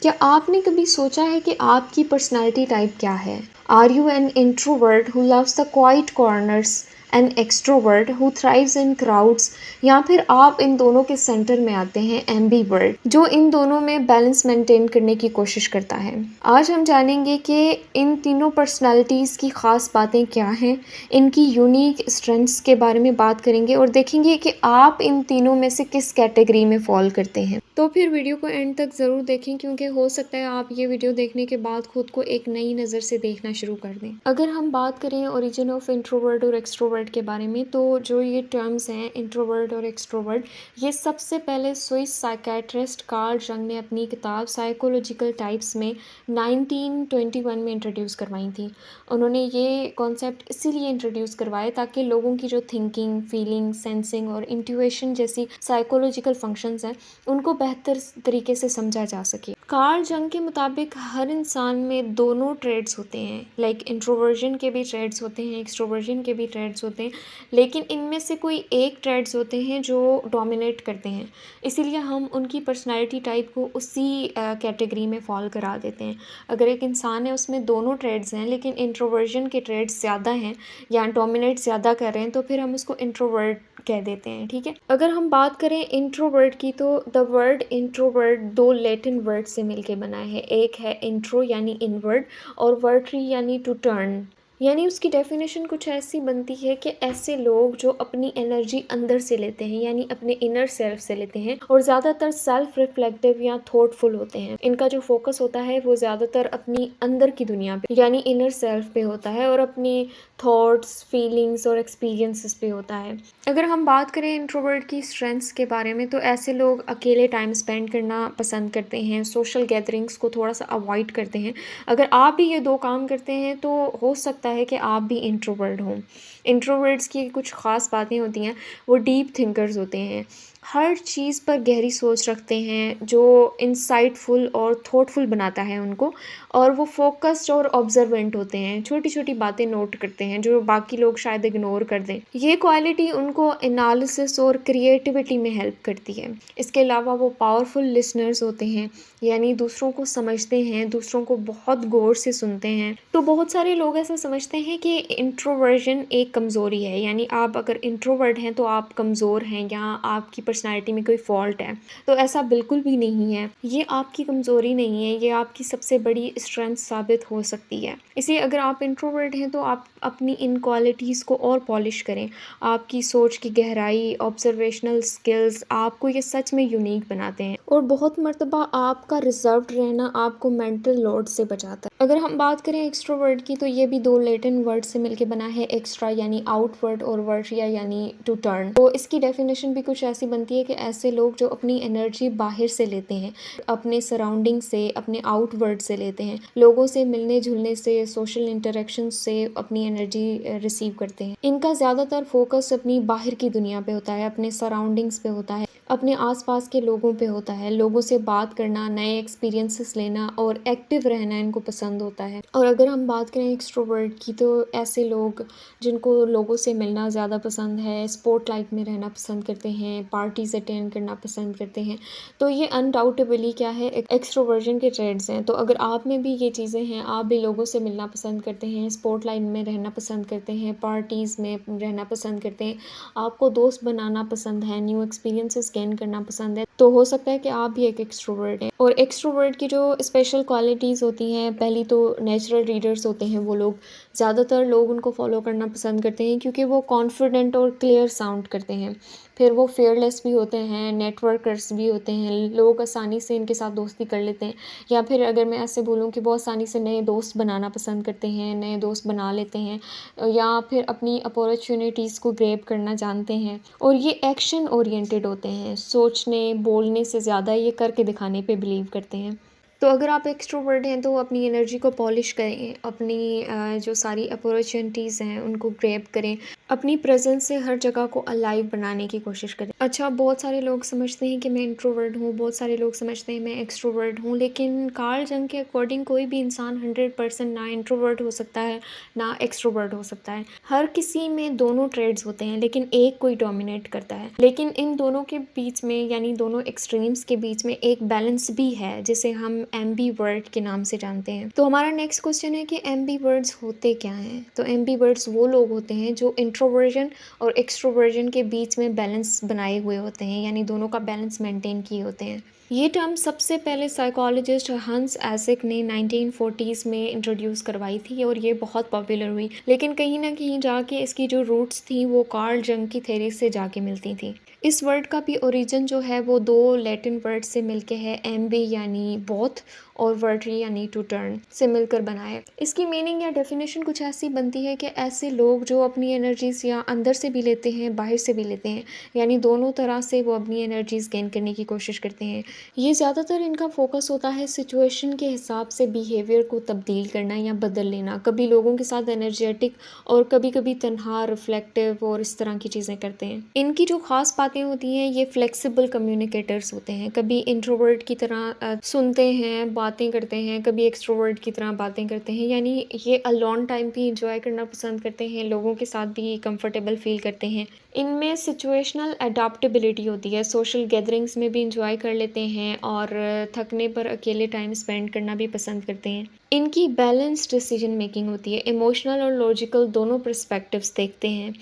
क्या आपने कभी सोचा है कि आपकी पर्सनैलिटी टाइप क्या है? Are you an introvert who loves the quiet corners, an extrovert who thrives in crowds, या फिर आप इन दोनों के सेंटर में आते हैं, एम्बीवर्ट, जो इन दोनों में बैलेंस मेंटेन करने की कोशिश करता है। आज हम जानेंगे कि इन तीनों पर्सनैलिटीज़ की ख़ास बातें क्या हैं, इनकी यूनिक स्ट्रेंथ्स के बारे में बात करेंगे और देखेंगे कि आप इन तीनों में से किस कैटेगरी में फॉल करते हैं। तो फिर वीडियो को एंड तक ज़रूर देखें, क्योंकि हो सकता है आप ये वीडियो देखने के बाद खुद को एक नई नज़र से देखना शुरू कर दें। अगर हम बात करें ओरिजिन ऑफ इंट्रोवर्ट और एक्सट्रोवर्ट के बारे में, तो जो ये टर्म्स हैं इंट्रोवर्ट और एक्सट्रोवर्ट, ये सबसे पहले स्विस साइकेट्रिस्ट कार्ल जंग ने अपनी किताब साइकोलॉजिकल टाइप्स में 1921 में इंट्रोड्यूस करवाई थी। उन्होंने ये कॉन्सेप्ट इसीलिए इंट्रोड्यूस करवाए ताकि लोगों की जो थिंकिंग, फीलिंग, सेंसिंग और इंट्यूशन जैसी साइकोलॉजिकल फंक्शंस हैं, उनको बेहतर तरीके से समझा जा सके। कार्ल जंग के मुताबिक हर इंसान में दोनों ट्रेड्स होते हैं, लाइक इंट्रोवर्जन के भी ट्रेड्स होते हैं, एक्सट्रोवर्जन के भी ट्रेड्स होते हैं, लेकिन इनमें से कोई एक ट्रेड्स होते हैं जो डोमिनेट करते हैं, इसीलिए हम उनकी पर्सनालिटी टाइप को उसी कैटेगरी में फॉल करा देते हैं। अगर एक इंसान है उसमें दोनों ट्रेड्स हैं लेकिन इंट्रोवर्जन के ट्रेड्स ज़्यादा हैं या डोमिनेट ज़्यादा कर रहे हैं, तो फिर हम उसको इंट्रोवर्ट कह देते हैं। ठीक है, अगर हम बात करें इंट्रोवर्ट की, तो द वर्ड इंट्रोवर्ट दो लैटिन वर्ड से मिलके बना है। एक है इंट्रो यानी इनवर्ड, और वर्ट्री यानी टू टर्न, यानी उसकी डेफिनेशन कुछ ऐसी बनती है कि ऐसे लोग जो अपनी एनर्जी अंदर से लेते हैं, यानी अपने इनर सेल्फ से लेते हैं, और ज़्यादातर सेल्फ रिफ्लेक्टिव या थॉटफुल होते हैं। इनका जो फोकस होता है वो ज़्यादातर अपनी अंदर की दुनिया पे यानी इनर सेल्फ पे होता है, और अपनी थॉट्स, फीलिंग्स और एक्सपीरियंसेस पे होता है। अगर हम बात करें इंट्रोवर्ट की स्ट्रेंथ्स के बारे में, तो ऐसे लोग अकेले टाइम स्पेंड करना पसंद करते हैं, सोशल गैदरिंग्स को थोड़ा सा अवॉइड करते हैं। अगर आप भी ये दो काम करते हैं तो हो सकता है कि आप भी इंट्रोवर्ट हों। इंट्रोवर्ट्स की कुछ ख़ास बातें होती हैं, वो डीप थिंकर्स होते हैं, हर चीज़ पर गहरी सोच रखते हैं, जो इंसाइटफुल और थॉटफुल बनाता है उनको, और वो फोकस्ड और ऑब्जर्वेंट होते हैं, छोटी छोटी बातें नोट करते हैं जो बाकी लोग शायद इग्नोर कर दें। ये क्वालिटी उनको एनालिसिस और क्रिएटिविटी में हेल्प करती है। इसके अलावा वो पावरफुल लिसनर्स होते हैं, यानी दूसरों को समझते हैं, दूसरों को बहुत गौर से सुनते हैं। तो बहुत सारे लोग ऐसा समझते हैं कि इंट्रोवर्जन एक कमज़ोरी है, यानी आप अगर इंट्रोवर्ट हैं तो आप कमज़ोर हैं या आपकी पर्सनालिटी में कोई फॉल्ट है। तो ऐसा बिल्कुल भी नहीं है, ये आपकी कमज़ोरी नहीं है, ये आपकी सबसे बड़ी स्ट्रेंथ साबित हो सकती है। इसलिए अगर आप इंट्रोवर्ट हैं तो आप अपनी इन क्वालिटीज़ को और पॉलिश करें। आपकी सोच की गहराई, ऑब्जर्वेशनल स्किल्स आपको ये सच में यूनिक बनाते हैं, और बहुत मर्तबा आपका रिजर्व्ड रहना आपको मेंटल लोड से बचाता है। अगर हम बात करें एक्सट्रोवर्ट की, तो ये भी दो लैटिन वर्ड से मिलके बना है, एक्स्ट्रा यानी आउटवर्ड और वर्टिया यानी टू टर्न। तो इसकी डेफिनेशन भी कुछ ऐसी बनती है कि ऐसे लोग जो अपनी एनर्जी बाहर से लेते हैं, अपने सराउंडिंग से, अपने आउटवर्ड से लेते हैं, लोगों से मिलने जुलने से, सोशल इंटरेक्शन से अपनी एनर्जी रिसीव करते हैं। इनका ज़्यादातर फोकस अपनी बाहर की दुनिया पे होता है, अपने सराउंडिंग्स पे होता है, अपने आसपास के लोगों पे होता है। लोगों से बात करना, नए एक्सपीरियंसेस लेना और एक्टिव रहना इनको पसंद होता है। और अगर हम बात करें एक्सट्रोवर्ट की, तो ऐसे लोग जिनको लोगों से मिलना ज़्यादा पसंद है, स्पॉटलाइट में रहना पसंद करते हैं, पार्टीज अटेंड करना पसंद करते हैं, तो ये अनडाउटेबली क्या है, एक्सट्रोवर्जन के ट्रेड्स हैं। तो अगर आप में भी ये चीज़ें हैं, आप भी लोगों से मिलना पसंद करते हैं, स्पॉटलाइट में रहना पसंद करते हैं, पार्टीज़ में रहना पसंद करते हैं, आपको दोस्त बनाना पसंद है, न्यू एक्सपीरियंसेस गेन करना पसंद है, तो हो सकता है कि आप भी एक एक्सट्रोवर्ट हैं। और एक्सट्रोवर्ट की जो स्पेशल क्वालिटीज़ होती हैं, पहली तो नेचुरल रीडर्स होते हैं वो लोग। ज़्यादातर लोग उनको फॉलो करना पसंद करते हैं क्योंकि वो कॉन्फिडेंट और क्लियर साउंड करते हैं। फिर वो फेयरलेस भी होते हैं, नेटवर्कर्स भी होते हैं, लोग आसानी से इनके साथ दोस्ती कर लेते हैं। या फिर अगर मैं ऐसे बोलूँ कि बहुत आसानी से नए दोस्त बनाना पसंद करते हैं, नए दोस्त बना लेते हैं, या फिर अपनी अपॉर्चुनिटीज़ को ग्रैब करना जानते हैं। और ये एक्शन ओरिएंटेड होते हैं, सोचने बोलने से ज़्यादा ये करके दिखाने पे बिलीव करते हैं। तो अगर आप एक्सट्रोवर्ट हैं तो अपनी एनर्जी को पॉलिश करें, अपनी जो सारी अपॉर्चुनिटीज़ हैं उनको ग्रैब करें, अपनी प्रेजेंस से हर जगह को अलाइव बनाने की कोशिश करें। अच्छा, बहुत सारे लोग समझते हैं कि मैं इंट्रोवर्ट हूँ, बहुत सारे लोग समझते हैं मैं एक्सट्रोवर्ट हूँ, लेकिन कार्ल जंग के अकॉर्डिंग कोई भी इंसान 100% ना इंट्रोवर्ट हो सकता है ना एक्सट्रोवर्ट हो सकता है। हर किसी में दोनों ट्रेड्स होते हैं, लेकिन एक कोई डोमिनेट करता है। लेकिन इन दोनों के बीच में, यानी दोनों एक्सट्रीम्स के बीच में एक बैलेंस भी है, जिसे हम एम्बीवर्ट के नाम से जानते हैं। तो हमारा नेक्स्ट क्वेश्चन है कि एम्बीवर्ट्स होते क्या हैं? तो एम्बीवर्ट्स वो लोग होते हैं जो इंट्रोवर्जन और एक्सट्रोवर्जन के बीच में बैलेंस बनाए हुए होते हैं, यानी दोनों का बैलेंस मेंटेन किए होते हैं। ये टर्म सबसे पहले साइकोलॉजिस्ट हंस एसिक ने 1940s में इंट्रोड्यूस करवाई थी और ये बहुत पॉपुलर हुई, लेकिन कहीं ना कहीं जाके इसकी जो रूट्स थी वो कार्ल जंग की थ्योरी से जाके मिलती थी। इस वर्ड का भी ओरिजिन जो है वो दो लैटिन वर्ड से मिलके है, एम्बी यानी बोथ और वर्टरी यानी टू टर्न से मिलकर बना है। इसकी मीनिंग या डेफिनेशन कुछ ऐसी बनती है कि ऐसे लोग जो अपनी एनर्जीज या अंदर से भी लेते हैं बाहर से भी लेते हैं, यानी दोनों तरह से वो अपनी एनर्जीज गेन करने की कोशिश करते हैं। ये ज़्यादातर इनका फोकस होता है सिचुएशन के हिसाब से बिहेवियर को तब्दील करना या बदल लेना, कभी लोगों के साथ एनर्जेटिक और कभी कभी तन्हा रिफ्लेक्टिव और इस तरह की चीज़ें करते हैं। इनकी जो खास बातें होती हैं, ये फ्लेक्सिबल कम्युनिकेटर्स होते हैं, कभी इंट्रोवर्ट की तरह सुनते हैं बातें करते हैं, कभी एक्सट्रोवर्ट की तरह बातें करते हैं, यानी ये अलोन टाइम भी इंजॉय करना पसंद करते हैं, लोगों के साथ भी कंफर्टेबल फील करते हैं। इनमें सिचुएशनल अडाप्टेबिलिटी होती है, सोशल गैदरिंग्स में भी इंजॉय कर लेते हैं और थकने पर अकेले टाइम स्पेंड करना भी पसंद करते हैं। इनकी बैलेंस डिसीजन मेकिंग होती है, इमोशनल और लॉजिकल दोनों पर्सपेक्टिव्स देखते हैं।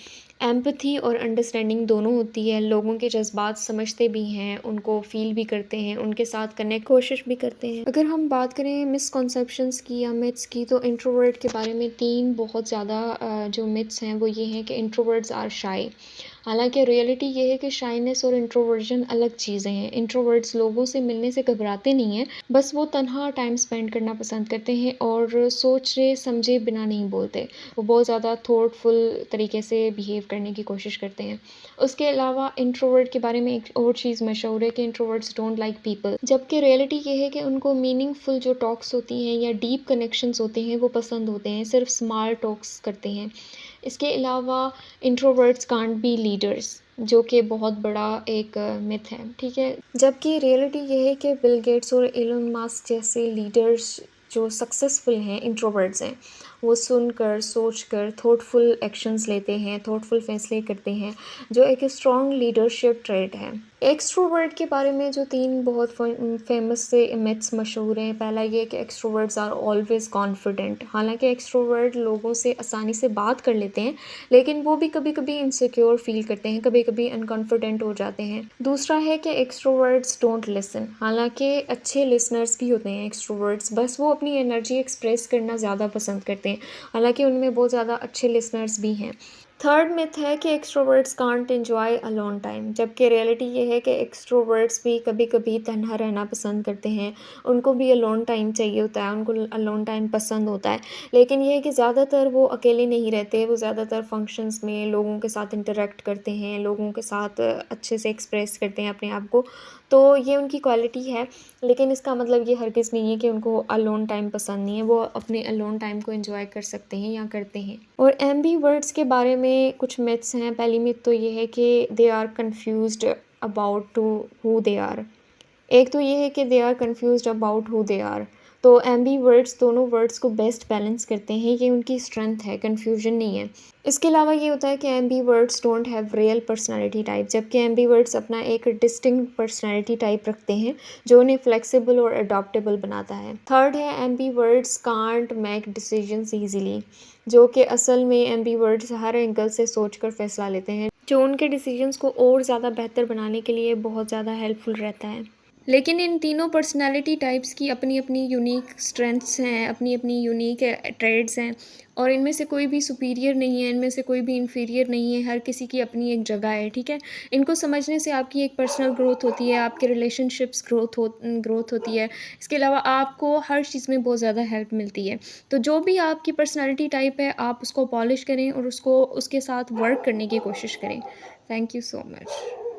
एम्पथी और अंडरस्टैंडिंग दोनों होती है, लोगों के जज्बात समझते भी हैं, उनको फील भी करते हैं, उनके साथ कनेक्ट कोशिश भी करते हैं। अगर हम बात करें मिसकॉन्सेप्शंस की या मिथ्स की, तो इंट्रोवर्ट के बारे में तीन बहुत ज़्यादा जो मिथ्स हैं वो ये हैं कि इंट्रोवर्ट्स आर शाई। हालांकि रियलिटी ये है कि शाइनेस और इंट्रोवर्जन अलग चीज़ें हैं। इंट्रोवर्ट्स लोगों से मिलने से घबराते नहीं हैं, बस वो तन्हा टाइम स्पेंड करना पसंद करते हैं और सोचे समझे बिना नहीं बोलते। वो बहुत ज़्यादा थॉटफुल तरीके से बिहेव करने की कोशिश करते हैं। उसके अलावा इंट्रोवर्ट के बारे में एक और चीज़ मशहूर है कि इंट्रोवर्ट्स डोंट लाइक पीपल, जबकि रियलिटी ये है कि उनको मीनिंगफुल जो टॉक्स होती हैं या डीप कनेक्शंस होते हैं वो पसंद होते हैं, सिर्फ स्मॉल टॉक्स करते हैं। इसके अलावा इंट्रोवर्ट्स कांट बी लीडर्स, जो कि बहुत बड़ा एक मिथ है, ठीक है। जबकि रियलिटी ये है कि बिल गेट्स और एलन मस्क जैसे लीडर्स जो सक्सेसफुल हैं इंट्रोवर्ट्स हैं। वो सुनकर सोचकर थॉटफुल एक्शंस लेते हैं, थॉटफुल फैसले करते हैं, जो एक स्ट्रॉन्ग लीडरशिप ट्रेट है। एक्सट्रोवर्ट के बारे में जो तीन बहुत फेमस से मिथ्स मशहूर हैं, पहला ये कि एक्सट्रोवर्ट्स आर ऑलवेज कॉन्फिडेंट। हालांकि एक्सट्रोवर्ट लोगों से आसानी से बात कर लेते हैं, लेकिन वो भी कभी कभी इनसिक्योर फील करते हैं, कभी कभी अनकॉन्फिडेंट हो जाते हैं। दूसरा है कि एक्सट्रोवर्ट्स डोंट लिसन। हालांकि अच्छे लिसनर्स भी होते हैं एक्सट्रोवर्ट्स, बस वो अपनी एनर्जी एक्सप्रेस करना ज़्यादा पसंद करते हैं, हालांकि उनमें बहुत ज़्यादा अच्छे लिसनर्स भी हैं। थर्ड मिथ है कि extroverts can't enjoy alone time, जबकि रियलिटी ये है कि एक्सट्रोवर्ट्स भी कभी कभी तन्हा रहना पसंद करते हैं, उनको भी अलोन टाइम चाहिए होता है, उनको अलोन टाइम पसंद होता है। लेकिन ये है कि ज़्यादातर वो अकेले नहीं रहते, वो ज़्यादातर फंक्शंस में लोगों के साथ इंटरेक्ट करते हैं, लोगों के साथ अच्छे से एक्सप्रेस करते हैं अपने आप को। तो ये उनकी क्वालिटी है, लेकिन इसका मतलब ये हरगिज़ नहीं है कि उनको अलोन टाइम पसंद नहीं है, वो अपने अलोन टाइम को एंजॉय कर सकते हैं या करते हैं। और एम्बीवर्ट्स के बारे में कुछ मिथ्स हैं। पहली मिथ तो ये है कि they are confused about to who they are. एक तो ये है कि they are confused about who they are. तो एम्बीवर्ट्स दोनों वर्ड्स को बेस्ट बैलेंस करते हैं, ये उनकी स्ट्रेंथ है, कन्फ्यूजन नहीं है। इसके अलावा ये होता है कि ambiverts don't have real personality type, जबकि एम्बीवर्ट्स अपना एक डिस्टिंक्ट पर्सनालिटी टाइप रखते हैं जो उन्हें फ्लेक्सिबल और अडॉप्टेबल बनाता है। थर्ड है ambiverts can't make decisions easily, जो कि असल में एम्बीवर्ट्स हर एंगल से सोचकर फैसला लेते हैं, जो उनके डिसीजंस को और ज़्यादा बेहतर बनाने के लिए बहुत ज़्यादा हेल्पफुल रहता है। लेकिन इन तीनों पर्सनालिटी टाइप्स की अपनी अपनी यूनिक स्ट्रेंथ्स हैं, अपनी अपनी यूनिक ट्रेड्स हैं, और इनमें से कोई भी सुपीरियर नहीं है, इनमें से कोई भी इन्फीरियर नहीं है, हर किसी की अपनी एक जगह है, ठीक है। इनको समझने से आपकी एक पर्सनल ग्रोथ होती है, आपके रिलेशनशिप्स ग्रोथ होती है। इसके अलावा आपको हर चीज़ में बहुत ज़्यादा हेल्प मिलती है। तो जो भी आपकी पर्सनालिटी टाइप है, आप उसको पॉलिश करें और उसको उसके साथ वर्क करने की कोशिश करें। Thank you so much.